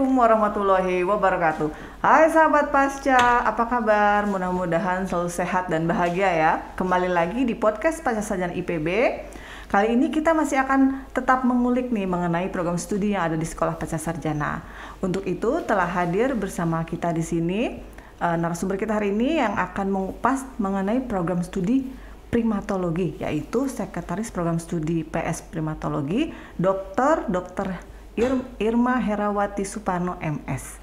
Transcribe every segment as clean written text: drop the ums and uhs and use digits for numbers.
Assalamualaikum warahmatullahi wabarakatuh. Hai sahabat Pasca, apa kabar? Mudah-mudahan selalu sehat dan bahagia ya. Kembali lagi di podcast Pasca Sarjana IPB. Kali ini kita masih akan tetap mengulik nih mengenai program studi yang ada di Sekolah Pasca Sarjana. Untuk itu telah hadir bersama kita di sini narasumber kita hari ini yang akan mengupas mengenai program studi primatologi, yaitu Sekretaris Program Studi PS Primatologi, Dr. Irma Herawati Suparno MS.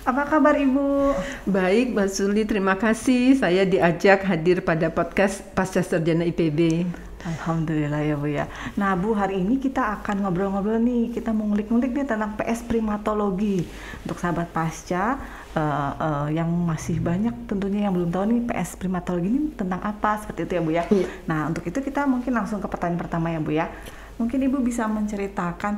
Apa kabar Ibu? Baik, Mbak Suli, terima kasih saya diajak hadir pada podcast Pasca Sarjana IPB. Alhamdulillah ya Bu ya. Nah Bu, hari ini kita akan ngobrol-ngobrol nih, kita mau ngulik-ngulik nih tentang PS Primatologi. Untuk sahabat Pasca yang masih banyak tentunya yang belum tahu nih PS Primatologi ini tentang apa, seperti itu ya Bu ya. Nah untuk itu kita mungkin langsung ke pertanyaan pertama ya Bu ya. Mungkin Ibu bisa menceritakan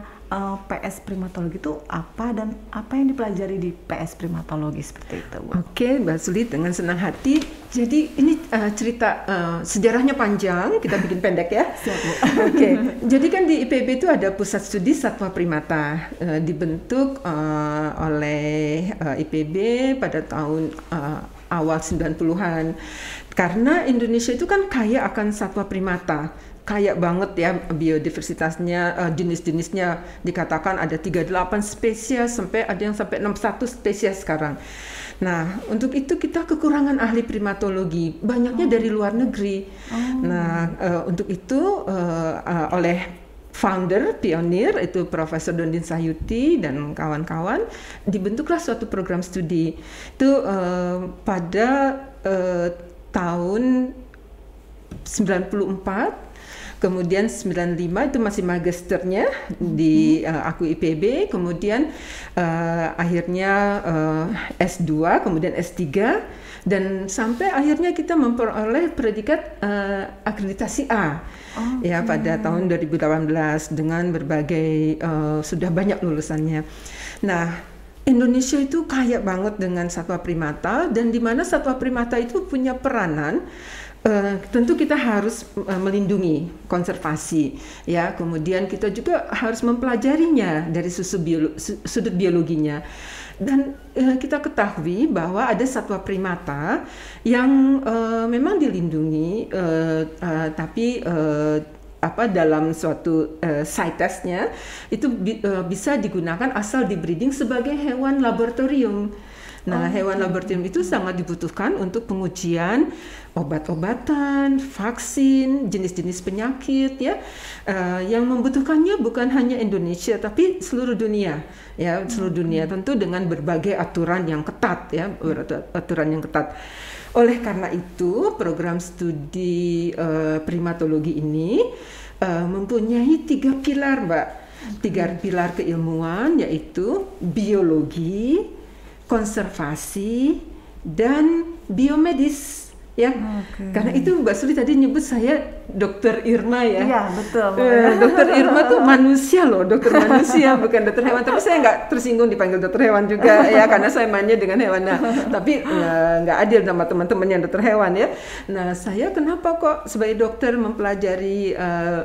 PS Primatologi itu apa dan apa yang dipelajari di PS Primatologi seperti itu Bu. Oke, Mbak Suli, dengan senang hati. Jadi ini cerita sejarahnya panjang, kita bikin pendek ya. Siap Bu. Oke, jadi kan di IPB itu ada pusat studi satwa primata, dibentuk oleh IPB pada tahun awal 90-an. Karena Indonesia itu kan kaya akan satwa primata. Kaya banget ya biodiversitasnya, jenis-jenisnya dikatakan ada 38 spesies, sampai ada yang sampai 61 spesies sekarang. Nah, untuk itu kita kekurangan ahli primatologi, banyaknya dari luar negeri. Nah, untuk itu oleh founder, pionir itu Profesor Dondin Sayuti dan kawan-kawan dibentuklah suatu program studi. Itu pada tahun 94. Kemudian 95 itu masih magisternya di aku IPB, kemudian akhirnya S2, kemudian S3, dan sampai akhirnya kita memperoleh predikat akreditasi A ya pada tahun 2018 dengan berbagai sudah banyak lulusannya. Nah, Indonesia itu kaya banget dengan satwa primata, dan di mana satwa primata itu punya peranan. Tentu kita harus melindungi, konservasi, ya. Kemudian kita juga harus mempelajarinya dari sudut biologinya. Dan kita ketahui bahwa ada satwa primata yang memang dilindungi, tapi dalam suatu CITES-nya itu bisa digunakan asal di-breeding sebagai hewan laboratorium. Nah, hewan laboratorium itu sangat dibutuhkan untuk pengujian obat-obatan, vaksin, jenis-jenis penyakit ya, yang membutuhkannya bukan hanya Indonesia tapi seluruh dunia ya, seluruh dunia, tentu dengan berbagai aturan yang ketat ya, aturan yang ketat. Oleh karena itu, program studi primatologi ini mempunyai 3 pilar, Mbak. 3 pilar keilmuan, yaitu biologi, konservasi, dan biomedis ya. Karena itu Mbak Suli tadi nyebut saya Dokter Irma ya. Iya betul. Dokter Irma tuh manusia loh, dokter manusia bukan dokter hewan. Tapi saya nggak tersinggung dipanggil dokter hewan juga ya, karena saya mainnya dengan hewan. Nah, tapi nggak adil sama teman-teman yang dokter hewan ya. Nah, saya kenapa kok sebagai dokter mempelajari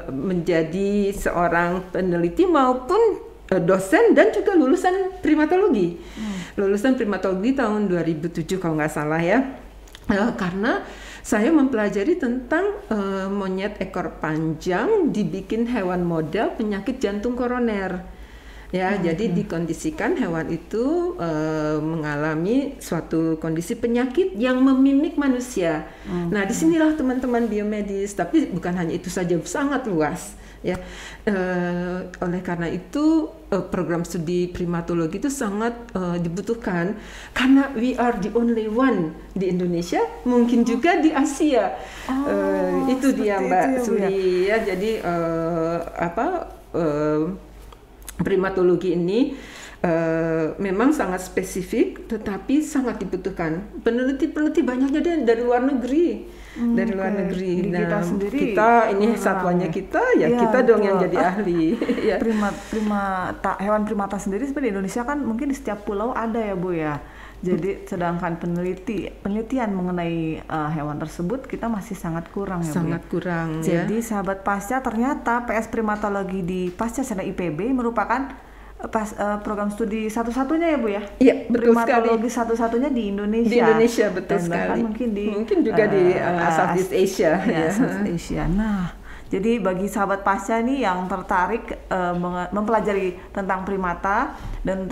menjadi seorang peneliti maupun dosen dan juga lulusan primatologi. Lulusan primatologi tahun 2007 kalau nggak salah ya. Karena saya mempelajari tentang monyet ekor panjang dibikin hewan model penyakit jantung koroner. Ya, jadi dikondisikan hewan itu mengalami suatu kondisi penyakit yang memimik manusia. Nah, disinilah teman-teman biomedis, tapi bukan hanya itu saja, sangat luas. Ya, oleh karena itu program studi primatologi itu sangat dibutuhkan, karena we are the only one di Indonesia, mungkin juga di Asia. Itu dia Mbak Suli ya. Jadi primatologi ini memang sangat spesifik, tetapi sangat dibutuhkan. Peneliti banyaknya dari luar negeri. Dari luar negeri. Nah, kita sendiri, kita ini satwanya kita ya, kita dong yang jadi ahli. Ya. Hewan primata sendiri seperti Indonesia kan mungkin di setiap pulau ada ya Bu ya. Jadi sedangkan penelitian mengenai hewan tersebut kita masih sangat kurang ya Bu. Sangat kurang. Jadi sahabat Pasca, ternyata PS Primatologi di Pasca Sarjana IPB merupakan program studi satu-satunya ya Bu ya? Iya, betul sekali. Primatologi satu-satunya di Indonesia. Di Indonesia, betul dan sekali. Mungkin juga di Southeast Asia. Ya, Southeast Asia. Nah, jadi bagi sahabat pasca nih yang tertarik mempelajari tentang primata dan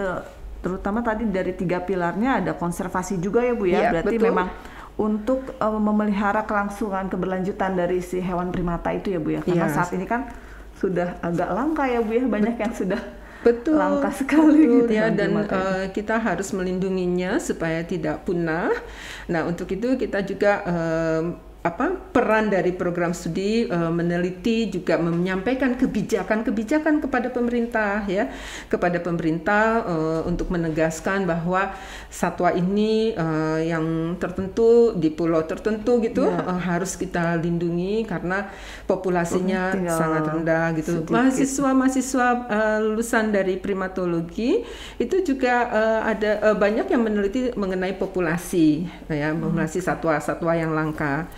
terutama tadi dari 3 pilarnya ada konservasi juga ya Bu ya. Berarti betul. Memang untuk memelihara kelangsungan keberlanjutan dari si hewan primata itu ya Bu ya. Karena saat ini kan sudah agak langka ya Bu ya, banyak yang sudah langka sekali betul, gitu ya, dan kita harus melindunginya supaya tidak punah. Nah, untuk itu kita juga peran dari program studi meneliti juga menyampaikan kebijakan kepada pemerintah ya, kepada pemerintah untuk menegaskan bahwa satwa ini yang tertentu di pulau tertentu gitu harus kita lindungi karena populasinya sangat rendah gitu. Mahasiswa lulusan dari primatologi itu juga ada banyak yang meneliti mengenai populasi ya, populasi satwa-satwa yang langka.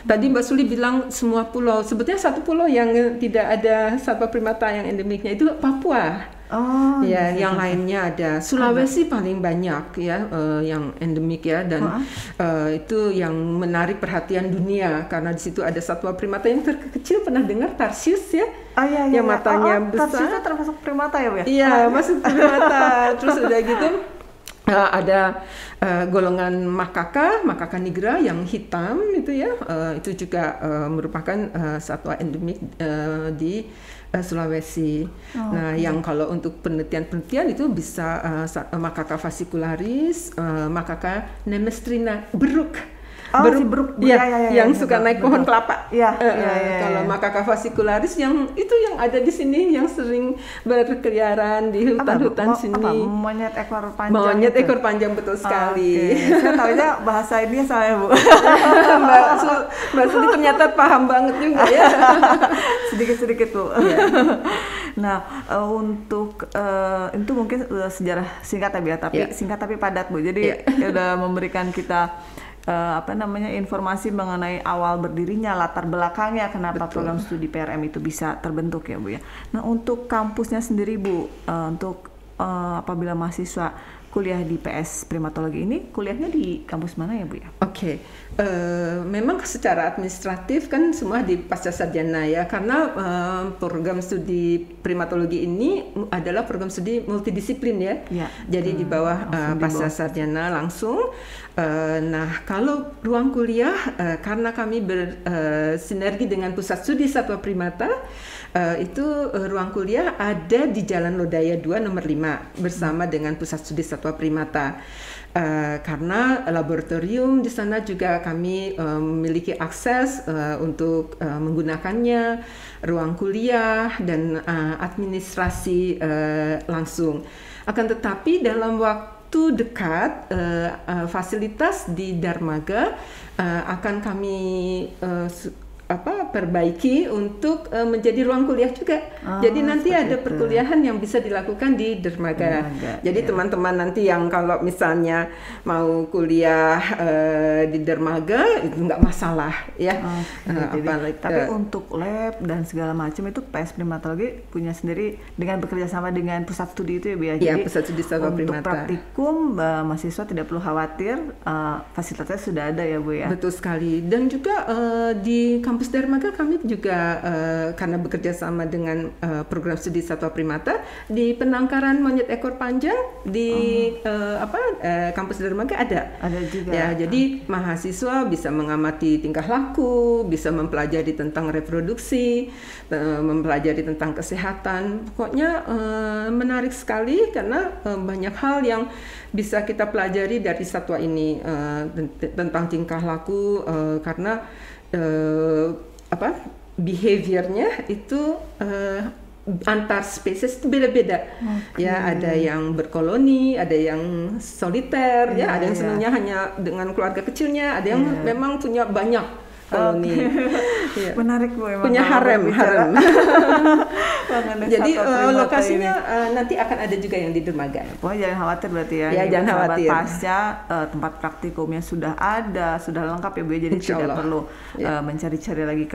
Tadi Mbak Suli bilang semua pulau, sebetulnya satu pulau yang tidak ada satwa primata yang endemiknya itu Papua. Ya, yang lainnya ada Sulawesi paling banyak ya yang endemik ya, dan itu yang menarik perhatian dunia karena di situ ada satwa primata yang terkecil. Pernah dengar Tarsius ya? Yang matanya besar. Tarsius itu termasuk primata ya Bu ya? Iya, masuk primata. Terus udah gitu ada golongan makaka nigra yang hitam itu ya, itu juga merupakan satwa endemik di Sulawesi. Nah, yang kalau untuk penelitian itu bisa makaka fascicularis, makaka nemestrina, beruk. Beruk yang suka naik pohon kelapa. Kalau makaka fascicularis yang ada di sini yang sering berkeliaran di hutan-hutan sini. Monyet ekor panjang. Monyet ekor panjang, betul sekali. Saya tahunya bahasa ini saya Bu. Mbak Suli ternyata paham banget juga ya. Sedikit-sedikit Bu. Nah, untuk itu mungkin sejarah singkat ya, tapi singkat tapi padat Bu. Jadi udah memberikan kita informasi mengenai awal berdirinya, latar belakangnya, kenapa program studi PRM itu bisa terbentuk ya Bu ya. Nah, untuk kampusnya sendiri Bu, untuk apabila mahasiswa kuliah di PS Primatologi ini, kuliahnya di kampus mana ya Bu ya? Oke, memang secara administratif kan semua di pasca sarjana ya, karena program studi primatologi ini adalah program studi multidisiplin ya. Jadi di bawah pasca sarjana langsung. Nah, kalau ruang kuliah karena kami bersinergi dengan Pusat Studi Satwa Primata, itu ruang kuliah ada di Jalan Lodaya 2 nomor 5 bersama dengan Pusat Studi Satwa Primata. Karena laboratorium di sana juga kami memiliki akses untuk menggunakannya, ruang kuliah dan administrasi langsung. Akan tetapi dalam waktu dekat fasilitas di Dermaga akan kami perbaiki untuk menjadi ruang kuliah juga. Jadi nanti ada perkuliahan yang bisa dilakukan di Dermaga. Jadi teman-teman nanti yang kalau misalnya mau kuliah di Dermaga itu nggak masalah ya. Tapi untuk lab dan segala macam itu PS Primatologi punya sendiri dengan bekerja sama dengan pusat studi itu ya Bu ya. Jadi Pusat Studi Satwa Primata. Untuk praktikum mahasiswa tidak perlu khawatir, fasilitasnya sudah ada ya Bu ya. Betul sekali. Dan juga di kampus Dermaga kami juga karena bekerja sama dengan program studi satwa primata di penangkaran monyet ekor panjang di kampus Dermaga ada juga ya. Jadi mahasiswa bisa mengamati tingkah laku, bisa mempelajari tentang reproduksi, mempelajari tentang kesehatan. Pokoknya menarik sekali karena banyak hal yang bisa kita pelajari dari satwa ini tentang tingkah laku karena behaviornya itu antar spesies itu beda-beda. Ya, ada yang berkoloni, ada yang soliter, ada yang senangnya hanya dengan keluarga kecilnya, ada yang memang punya banyak koloni. Menarik Bu, emang punya harem. Jadi lokasinya nanti akan ada juga yang di Dermaga. Jangan khawatir berarti ya. Jangan khawatir. Pasca tempat praktikumnya sudah ada, sudah lengkap ya Bu. Jadi tidak perlu mencari-cari lagi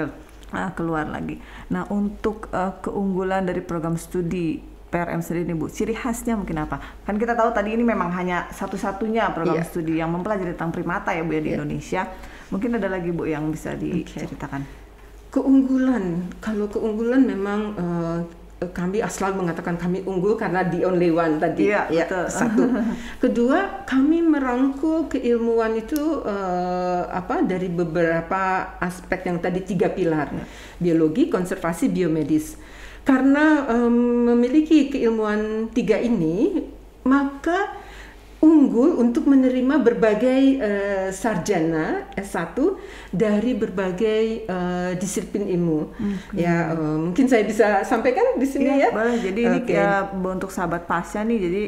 keluar lagi. Nah, untuk keunggulan dari program studi PRM sendiri nih Bu, ciri khasnya mungkin apa? Kan kita tahu tadi ini memang hanya satu-satunya program studi yang mempelajari tentang primata ya Bu ya di Indonesia. Mungkin ada lagi Bu yang bisa diceritakan. Keunggulan, kalau keunggulan memang kami selalu mengatakan kami unggul karena the only one tadi, betul. Satu. Kedua, kami merangkul keilmuan itu dari beberapa aspek yang tadi 3 pilar, biologi, konservasi, biomedis. Karena memiliki keilmuan 3 ini, maka unggul untuk menerima berbagai sarjana S1 dari berbagai disiplin ilmu. Mungkin saya bisa sampaikan di sini ya. Boleh. Jadi ini untuk sahabat Pasya nih, jadi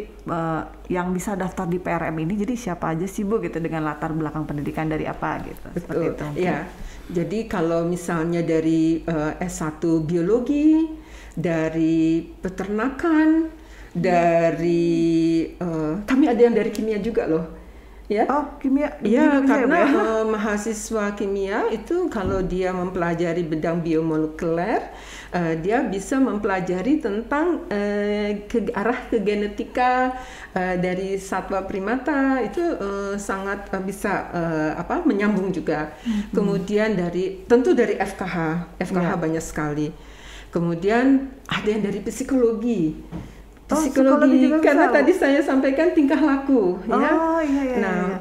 yang bisa daftar di PRM ini, jadi siapa aja sih Bu gitu dengan latar belakang pendidikan dari apa gitu. Betul. Itu, ya. Jadi kalau misalnya dari S1 biologi, dari peternakan, dari kami ada yang dari kimia juga loh, ya. Oh, kimia. Ya, karena mahasiswa kimia itu kalau dia mempelajari bidang biomolekuler, dia bisa mempelajari tentang arah ke genetika dari satwa primata itu sangat bisa menyambung juga. Kemudian tentu dari FKH banyak sekali. Kemudian ada yang dari psikologi juga karena tadi saya sampaikan tingkah laku,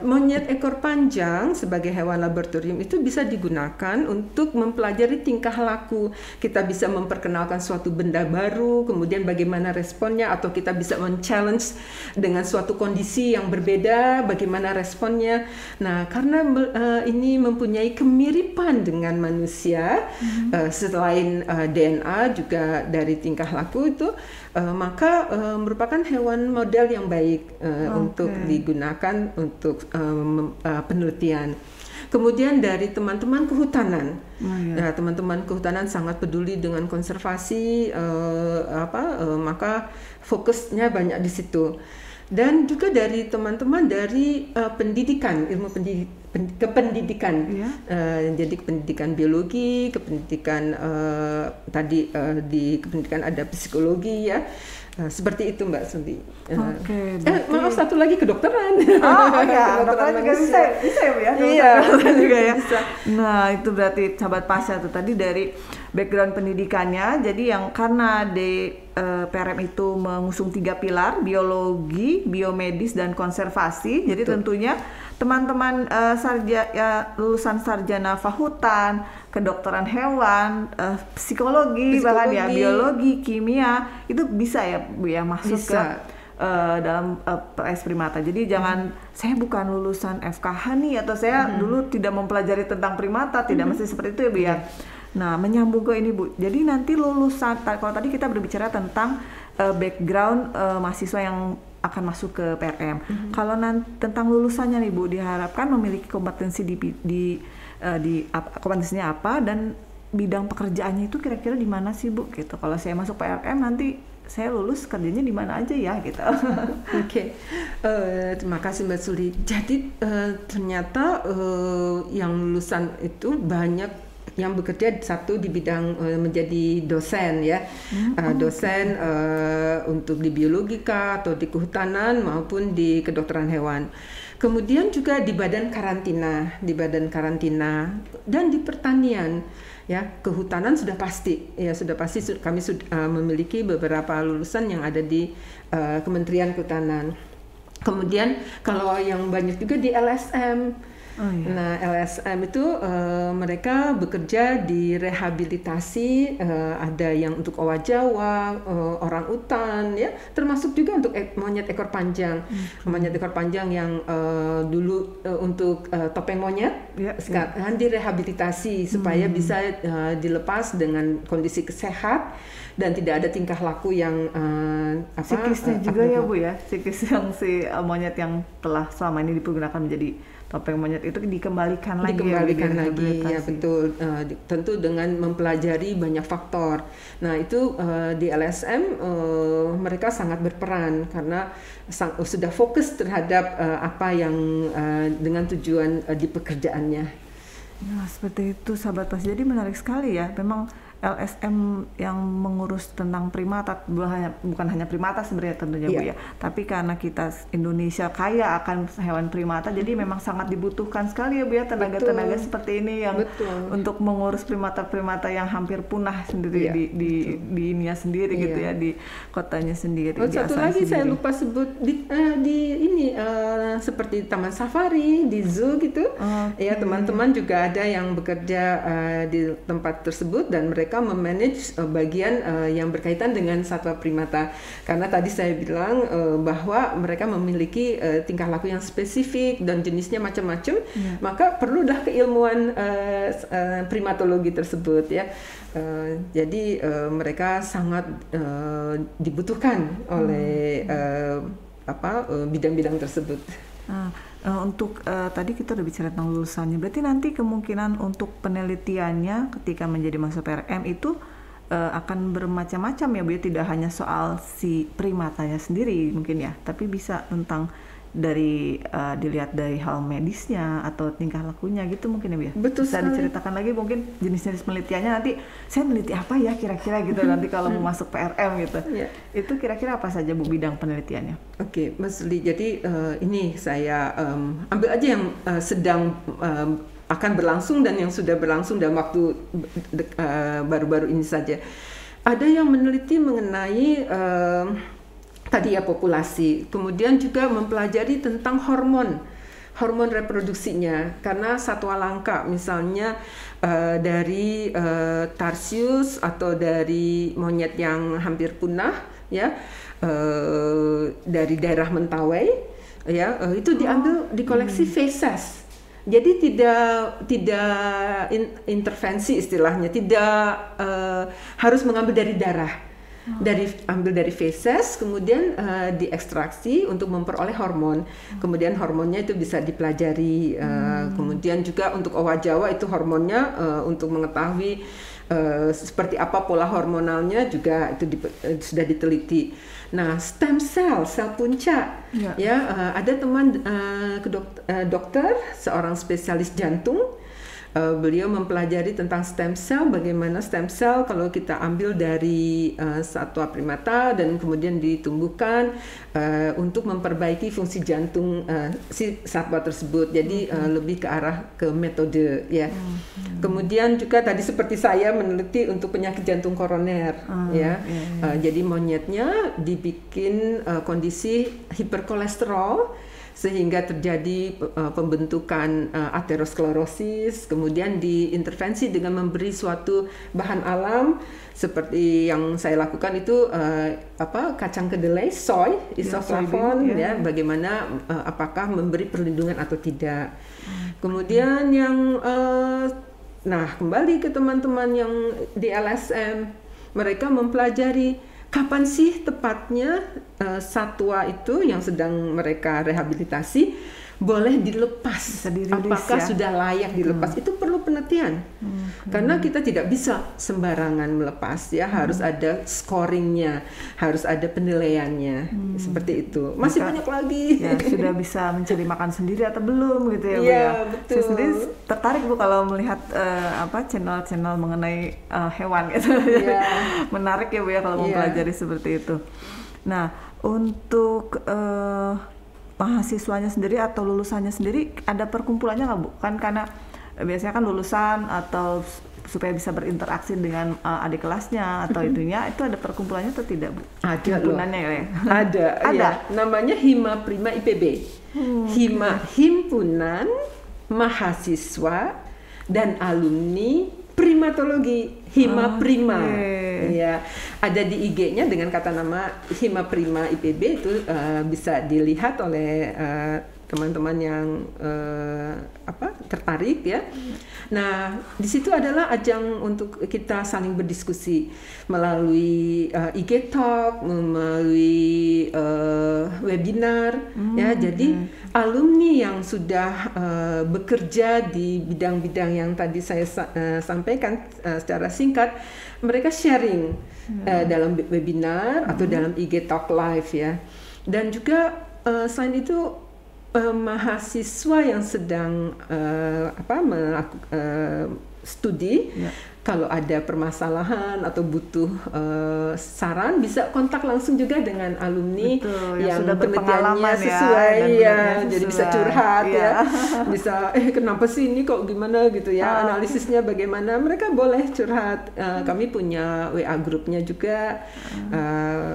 monyet ekor panjang sebagai hewan laboratorium itu bisa digunakan untuk mempelajari tingkah laku. Kita bisa memperkenalkan suatu benda baru, kemudian bagaimana responnya, atau kita bisa men-challenge dengan suatu kondisi yang berbeda, bagaimana responnya. Nah, karena ini mempunyai kemiripan dengan manusia, selain DNA juga dari tingkah laku itu, maka merupakan hewan model yang baik untuk digunakan untuk penelitian. Kemudian dari teman-teman kehutanan, teman-teman kehutanan sangat peduli dengan konservasi, maka fokusnya banyak di situ. Dan juga dari teman-teman dari pendidikan, ilmu kependidikan, jadi kependidikan biologi, kependidikan di kependidikan ada psikologi ya. Seperti itu Mbak Sundi. Maaf, satu lagi kedokteran. Kedokteran juga bisa ya Bu ya? Iya, juga ya. Bisa. Nah, itu berarti sahabat Pasya tuh tadi dari background pendidikannya. Jadi yang karena di PRM itu mengusung 3 pilar, biologi, biomedis, dan konservasi. Jadi tentunya teman-teman lulusan sarjana fahutan, kedokteran hewan, psikologi, bahkan ya biologi, kimia itu bisa ya Bu ya masuk ke dalam PS Primata. Jadi jangan saya bukan lulusan FKH nih, atau saya dulu tidak mempelajari tentang primata, tidak mesti seperti itu ya Bu ya. Nah, menyambung ke ini Bu. Jadi nanti lulusan, kalau tadi kita berbicara tentang background mahasiswa yang akan masuk ke PRM. Kalau tentang lulusannya nih Bu, diharapkan memiliki kompetensi kompetensinya apa, dan bidang pekerjaannya itu kira-kira di mana sih Bu gitu. Kalau saya masuk PRM nanti saya lulus kerjanya di mana aja ya gitu. Terima kasih Mbak Suli. Jadi ternyata yang lulusan itu banyak yang bekerja satu di bidang menjadi dosen ya, dosen untuk di biologika atau di kehutanan maupun di kedokteran hewan. Kemudian juga di badan karantina dan di pertanian. Ya, kehutanan sudah pasti kami sudah memiliki beberapa lulusan yang ada di Kementerian Kehutanan. Kemudian kalau yang banyak juga di LSM. Nah, LSM itu mereka bekerja di rehabilitasi, ada yang untuk owa Jawa, orang utan, ya, termasuk juga untuk monyet ekor panjang, monyet ekor panjang yang dulu untuk topeng monyet, sekarang direhabilitasi supaya bisa dilepas dengan kondisi sehat dan tidak ada tingkah laku yang psikisnya juga ya Bu ya, psikis yang si monyet yang telah selama ini digunakan menjadi topeng monyet itu dikembalikan lagi ya betul, tentu dengan mempelajari banyak faktor. Nah itu di LSM mereka sangat berperan karena sudah fokus terhadap apa yang dengan tujuan di pekerjaannya. Nah seperti itu sahabat Pas, jadi menarik sekali ya. Memang LSM yang mengurus tentang primata, bukan hanya primata sebenarnya tentunya Bu ya, tapi karena kita Indonesia kaya akan hewan primata, jadi memang sangat dibutuhkan sekali ya Bu ya tenaga-tenaga seperti ini yang untuk mengurus primata-primata yang hampir punah sendiri di India sendiri gitu ya, di kotanya sendiri. Satu lagi saya lupa sebut di ini seperti taman safari, di zoo gitu. Ya teman-teman juga ada yang bekerja di tempat tersebut dan mereka memanage bagian yang berkaitan dengan satwa primata. Karena tadi saya bilang bahwa mereka memiliki tingkah laku yang spesifik dan jenisnya macam-macam, maka perlulah keilmuan primatologi tersebut ya. Jadi mereka sangat dibutuhkan oleh bidang-bidang tersebut. Untuk tadi kita udah bicara tentang lulusannya, berarti nanti kemungkinan untuk penelitiannya ketika menjadi mahasiswa PRM itu akan bermacam-macam ya Bu ya, tidak hanya soal si primatanya sendiri mungkin ya, tapi bisa tentang dilihat dari hal medisnya atau tingkah lakunya gitu mungkin ya Bu ya. Betul bisa sekali. diceritakan lagi mungkin jenis-jenis penelitiannya, nanti saya meneliti apa ya kira-kira gitu nanti kalau mau masuk PRM gitu. Itu kira-kira apa saja Bu bidang penelitiannya? Oke, Mas Li, jadi ini saya ambil aja yang sedang akan berlangsung dan yang sudah berlangsung dalam waktu baru-baru ini saja. Ada yang meneliti mengenai tadi ya populasi, kemudian juga mempelajari tentang hormon reproduksinya, karena satwa langka misalnya dari tarsius atau dari monyet yang hampir punah ya, dari daerah Mentawai ya, itu diambil dikoleksi feses. Jadi tidak intervensi istilahnya, tidak harus mengambil dari darah. Ambil dari feses, kemudian diekstraksi untuk memperoleh hormon. Kemudian hormonnya itu bisa dipelajari. Kemudian juga untuk owa Jawa itu hormonnya untuk mengetahui seperti apa pola hormonalnya juga itu sudah diteliti. Nah, stem sel punca, ada teman dokter, seorang spesialis jantung. Beliau mempelajari tentang stem cell, bagaimana stem cell kalau kita ambil dari satwa primata dan kemudian ditumbuhkan untuk memperbaiki fungsi jantung si satwa tersebut. Jadi lebih ke arah ke metode ya. Kemudian juga tadi seperti saya meneliti untuk penyakit jantung koroner ya. Jadi monyetnya dibikin kondisi hiperkolesterol sehingga terjadi pembentukan aterosklerosis, kemudian diintervensi dengan memberi suatu bahan alam seperti yang saya lakukan itu kacang kedelai, soy, isoflavon ya, bagaimana apakah memberi perlindungan atau tidak. Kemudian yang kembali ke teman-teman yang di LSM, mereka mempelajari kapan sih tepatnya satwa itu yang sedang mereka rehabilitasi boleh dilepas, apakah sudah layak dilepas. Itu perlu penelitian karena kita tidak bisa sembarangan melepas ya, harus ada scoringnya, harus ada penilaiannya, seperti itu. Masih banyak lagi ya, sudah bisa mencari makan sendiri atau belum gitu ya Bu ya. Betul. Saya sendiri tertarik Bu kalau melihat channel-channel mengenai hewan gitu ya. Menarik ya Bu ya kalau mempelajari seperti itu. Nah, untuk mahasiswanya sendiri atau lulusannya sendiri ada perkumpulannya nggak Bu? Kan karena biasanya kan lulusan atau supaya bisa berinteraksi dengan adik kelasnya atau itunya, itu ada perkumpulannya atau tidak Bu? Ada loh. Ya? Ada. Ya. Namanya Hima Prima IPB. Himpunan Mahasiswa dan Alumni Primatologi Hima Prima. Ya, ada di IG-nya dengan kata nama Hima Prima IPB, itu bisa dilihat oleh teman-teman yang tertarik ya. Nah, di situ adalah ajang untuk kita saling berdiskusi melalui IG Talk, melalui webinar ya. Jadi alumni yang sudah bekerja di bidang-bidang yang tadi saya sampaikan secara singkat, mereka sharing dalam webinar atau dalam IG Talk live ya. Dan juga selain itu mahasiswa yang sedang studi, kalau ada permasalahan atau butuh saran, bisa kontak langsung juga dengan alumni. Betul, yang sudah penelitiannya berpengalaman sesuai, ya, jadi bisa curhat ya. Bisa kenapa sih ini kok gimana gitu ya, analisisnya bagaimana, mereka boleh curhat. Kami punya WA grupnya juga,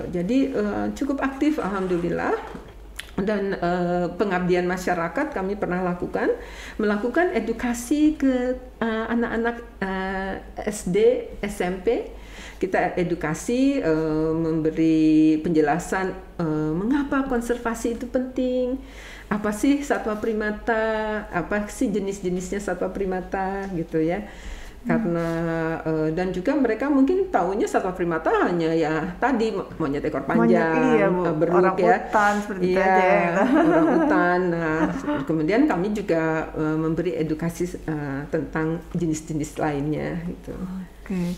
jadi cukup aktif alhamdulillah. Dan pengabdian masyarakat kami pernah melakukan edukasi ke anak-anak SD, SMP. Kita edukasi, memberi penjelasan mengapa konservasi itu penting, apa sih satwa primata, apa sih jenis-jenisnya satwa primata gitu ya. Karena dan juga mereka mungkin taunya satwa primata hanya ya tadi monyet ekor panjang, beruk ya, hutan seperti itu aja ya. Orang hutan. Nah, kemudian kami juga memberi edukasi tentang jenis-jenis lainnya gitu. Oke.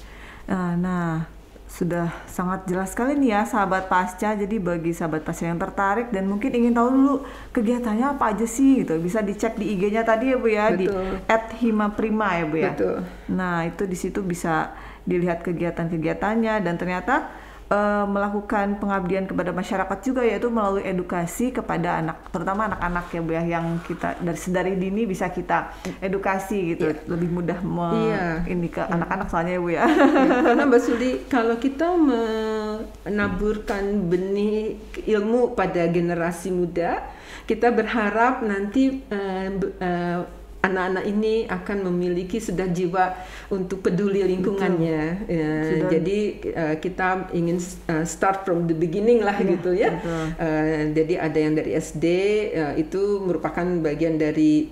Nah, sudah sangat jelas sekali nih ya sahabat pasca. Jadi bagi sahabat pasca yang tertarik dan mungkin ingin tahu dulu kegiatannya apa aja sih gitu, bisa dicek di IG-nya tadi ya Bu ya. Betul. Di @himaprima ya Bu ya. Betul. Nah, itu di situ bisa dilihat kegiatan-kegiatannya dan ternyata melakukan pengabdian kepada masyarakat juga, yaitu melalui edukasi kepada anak, terutama anak-anak ya Bu ya, yang kita dari dini bisa kita edukasi gitu, lebih mudah ini ke anak-anak soalnya ya Bu ya. Karena Mbak Suli, kalau kita menaburkan benih ilmu pada generasi muda, kita berharap nanti anak-anak ini akan memiliki sudah jiwa untuk peduli lingkungannya. Jadi kita ingin start from the beginning lah gitu ya. Jadi ada yang dari SD, itu merupakan bagian dari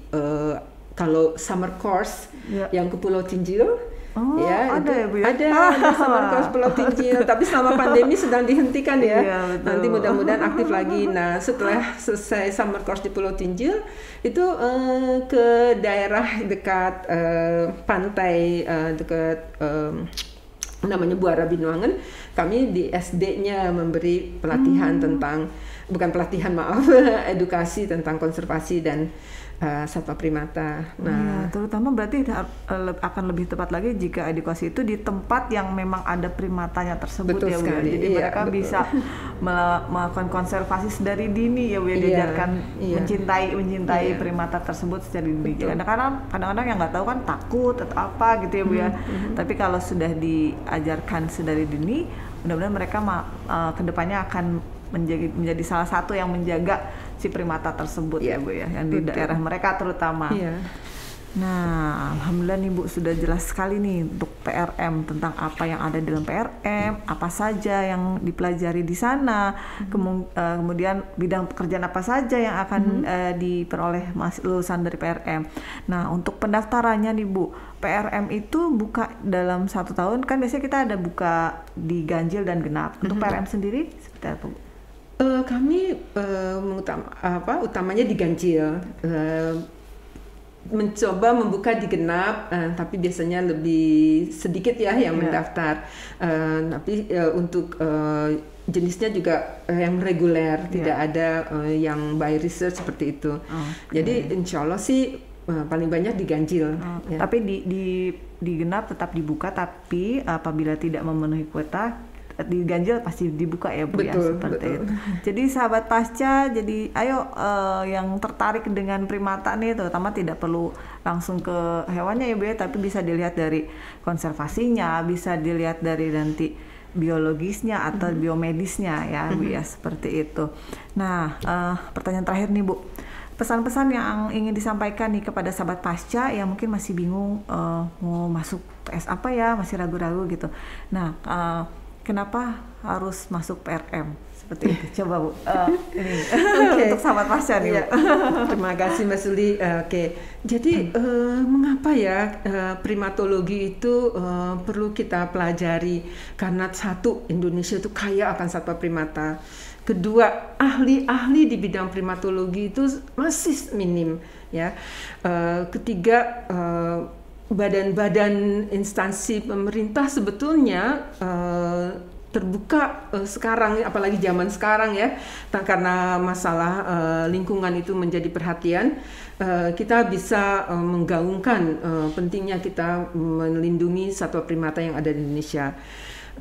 kalau summer course yang ke Pulau Tinjil. Ada ya Bu ya? Ada summer course Pulau Tinjil, tapi selama pandemi sedang dihentikan ya. Nanti mudah-mudahan aktif lagi. Nah, setelah selesai summer course di Pulau Tinjil, itu ke daerah dekat pantai dekat namanya Buara Binuangan. Kami di SD-nya memberi pelatihan tentang, bukan pelatihan maaf, edukasi tentang konservasi dan satwa primata. Nah, terutama berarti akan lebih tepat lagi jika edukasi itu di tempat yang memang ada primatanya tersebut. Betul ya Bu. Jadi mereka bisa melakukan konservasi sedari dini ya Bu, diajarkan mencintai primata tersebut sedari dini. Kadang-kadang yang nggak tahu kan takut atau apa gitu ya Bu ya. Tapi kalau sudah diajarkan sedari dini, mudah-mudahan mereka kedepannya akan menjadi salah satu yang menjaga si primata tersebut ya Bu ya, yang di daerah mereka terutama. Nah, alhamdulillah nih Bu, sudah jelas sekali nih untuk PRM, tentang apa yang ada dalam PRM, apa saja yang dipelajari di sana, kemudian bidang pekerjaan apa saja yang akan diperoleh lulusan dari PRM. Nah, untuk pendaftarannya nih Bu, PRM itu buka dalam 1 tahun, kan biasanya kita ada buka di ganjil dan genap. Untuk PRM sendiri seperti apa Bu? Kami utamanya di ganjil, mencoba membuka di genap, tapi biasanya lebih sedikit ya yang mendaftar. Tapi untuk jenisnya juga yang reguler, tidak ada yang by research seperti itu. Jadi insya Allah sih paling banyak di ganjil. Tapi di genap tetap dibuka, tapi apabila tidak memenuhi kuota di ganjil pasti dibuka ya Bu. Betul, ya seperti itu. Jadi sahabat pasca, jadi ayo yang tertarik dengan primata nih, terutama tidak perlu langsung ke hewannya ya Bu ya, tapi bisa dilihat dari konservasinya, bisa dilihat dari nanti biologisnya atau biomedisnya ya Bu ya, seperti itu. Nah, pertanyaan terakhir nih Bu, pesan-pesan yang ingin disampaikan nih kepada sahabat pasca yang mungkin masih bingung mau masuk PS apa ya, masih ragu-ragu gitu. Nah, kenapa harus masuk PRM seperti itu? Coba Bu, ini untuk sahabat pasca nih Bu. Terima kasih Mbak Suli. Jadi mengapa ya primatologi itu perlu kita pelajari? Karena satu, Indonesia itu kaya akan satwa primata. Kedua, ahli-ahli di bidang primatologi itu masih minim ya. Ketiga, badan-badan instansi pemerintah sebetulnya terbuka sekarang, apalagi zaman sekarang ya, karena masalah lingkungan itu menjadi perhatian, kita bisa menggaungkan pentingnya kita melindungi satwa primata yang ada di Indonesia.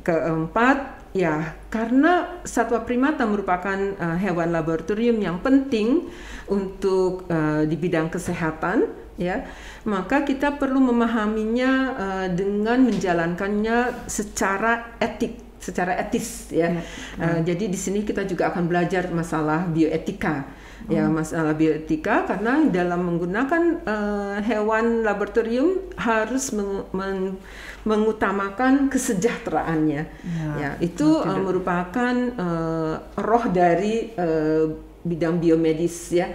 Keempat, ya karena satwa primata merupakan hewan laboratorium yang penting untuk di bidang kesehatan, ya, maka kita perlu memahaminya dengan menjalankannya secara etis, ya. Jadi di sini kita juga akan belajar masalah bioetika, ya, masalah bioetika, karena dalam menggunakan hewan laboratorium harus mengutamakan kesejahteraannya, ya. Itu merupakan roh dari bidang biomedis, ya.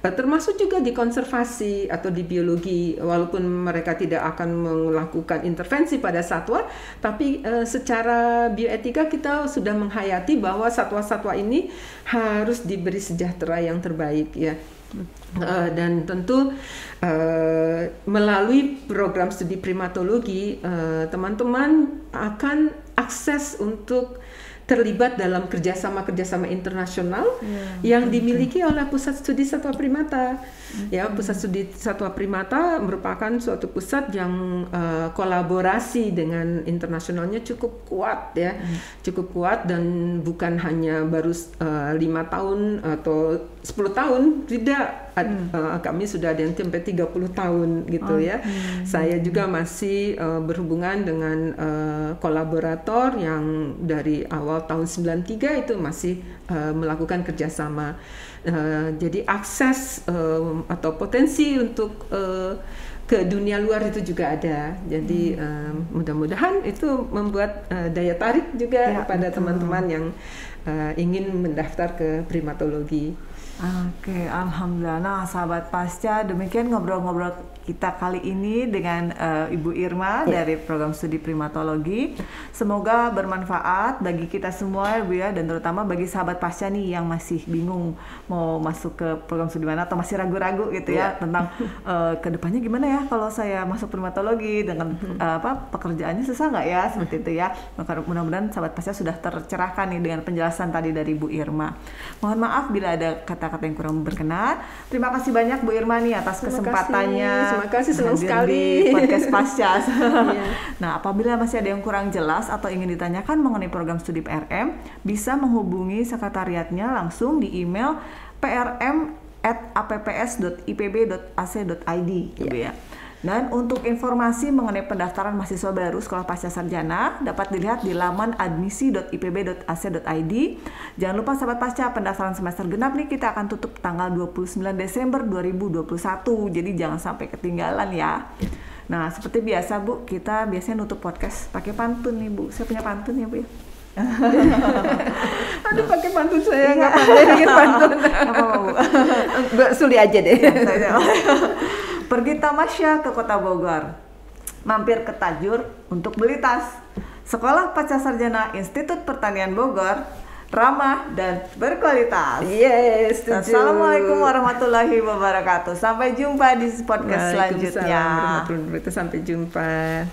Termasuk juga di konservasi atau di biologi, walaupun mereka tidak akan melakukan intervensi pada satwa, tapi secara bioetika kita sudah menghayati bahwa satwa-satwa ini harus diberi sejahtera yang terbaik, ya. Dan tentu melalui program studi primatologi, teman-teman akan akses untuk terlibat dalam kerjasama internasional yang dimiliki oleh Pusat Studi Satwa Primata. Ya, Pusat Studi Satwa Primata merupakan suatu pusat yang kolaborasi dengan internasionalnya cukup kuat, ya, cukup kuat, dan bukan hanya baru 5 tahun atau 10 tahun, tidak. Kami sudah ada yang sampai 30 tahun gitu, ya. Saya juga masih berhubungan dengan kolaborator yang dari awal tahun 93 itu masih melakukan kerjasama. Jadi akses atau potensi untuk ke dunia luar itu juga ada. Jadi mudah-mudahan itu membuat daya tarik juga pada teman-teman yang ingin mendaftar ke primatologi. Oke, alhamdulillah. Nah, sahabat Pasca, demikian ngobrol-ngobrol kita kali ini dengan Ibu Irma dari program studi primatologi. Semoga bermanfaat bagi kita semua, Bu, ya, dan terutama bagi sahabat Pasca nih yang masih bingung mau masuk ke program studi mana atau masih ragu-ragu gitu, ya, tentang kedepannya gimana ya kalau saya masuk primatologi, dengan pekerjaannya susah nggak ya, seperti itu, ya. Maka mudah-mudahan sahabat Pasca sudah tercerahkan nih dengan penjelasan tadi dari Bu Irma. Mohon maaf bila ada kata-kata yang kurang berkenan. Terima kasih banyak Bu Irma nih atas kesempatannya. Terima kasih, senang sekali di podcast Pasca. Nah, apabila masih ada yang kurang jelas atau ingin ditanyakan mengenai program studi PRM, bisa menghubungi sekretariatnya langsung di email prm@apps.ipb.ac.id, gitu, ya. Dan untuk informasi mengenai pendaftaran mahasiswa baru Sekolah Pasca Sarjana dapat dilihat di laman admisi.ipb.ac.id. Jangan lupa sahabat Pasca, pendaftaran semester genap nih kita akan tutup tanggal 29 Desember 2021. Jadi jangan sampai ketinggalan, ya. Nah, seperti biasa Bu, kita biasanya nutup podcast pakai pantun nih Bu. Saya punya pantun ya Bu, ya. Aduh, pakai pantun saya nggak pandai bikin pantun. Apa Bu? Suli aja deh. Pergi tamasya ke Kota Bogor, mampir ke Tajur untuk beli tas. Sekolah Pasca Sarjana Institut Pertanian Bogor, ramah dan berkualitas. Yes, Assalamualaikum warahmatullahi wabarakatuh. Sampai jumpa di podcast selanjutnya. Sampai jumpa.